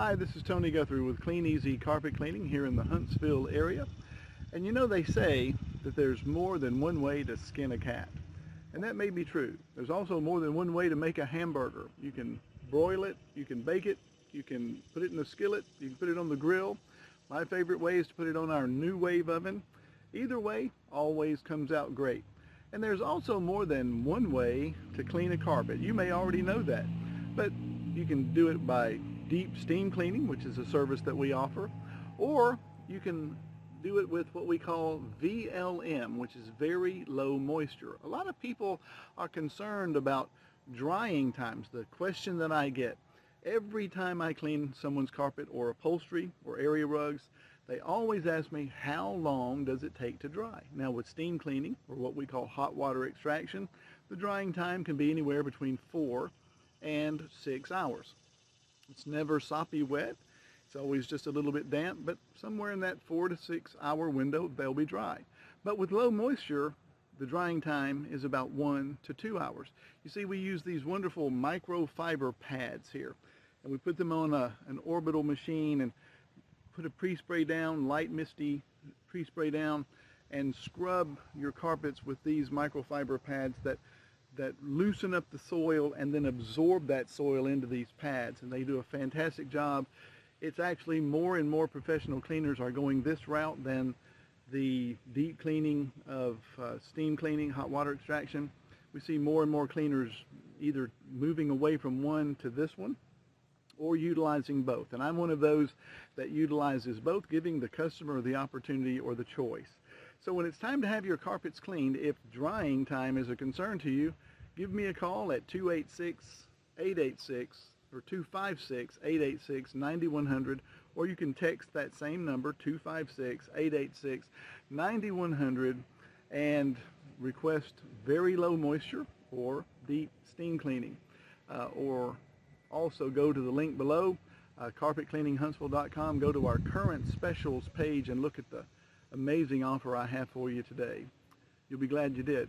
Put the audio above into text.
Hi, this is Tony Guthrie with Clean Easy Carpet Cleaning here in the Huntsville area. And you know, they say that there's more than one way to skin a cat. And that may be true. There's also more than one way to make a hamburger. You can broil it, you can bake it, you can put it in a skillet, you can put it on the grill. My favorite way is to put it on our new wave oven. Either way always comes out great. And there's also more than one way to clean a carpet. You may already know that, but you can do it by deep steam cleaning, which is a service that we offer, or you can do it with what we call VLM, which is very low moisture. A lot of people are concerned about drying times. The question that I get every time I clean someone's carpet or upholstery or area rugs, they always ask me, how long does it take to dry? Now, with steam cleaning, or what we call hot water extraction, the drying time can be anywhere between 4 and 6 hours. It's never soppy wet. It's always just a little bit damp, but somewhere in that 4 to 6 hour window, they'll be dry. But with low moisture, the drying time is about 1 to 2 hours. You see, we use these wonderful microfiber pads here, and we put them on an orbital machine and put a pre-spray down, light misty pre-spray down, and scrub your carpets with these microfiber pads that loosen up the soil and then absorb that soil into these pads, and they do a fantastic job. It's actually more and more professional cleaners are going this route than the deep cleaning of steam cleaning, hot water extraction. We see more and more cleaners either moving away from one to this one or utilizing both, and I'm one of those that utilizes both, giving the customer the opportunity or the choice. So when it's time to have your carpets cleaned, if drying time is a concern to you, give me a call at 286-886 or 256-886-9100, or you can text that same number, 256-886-9100, and request very low moisture or deep steam cleaning. Or also go to the link below, carpetcleaninghuntsville.com, go to our current specials page and look at the amazing offer I have for you today. You'll be glad you did.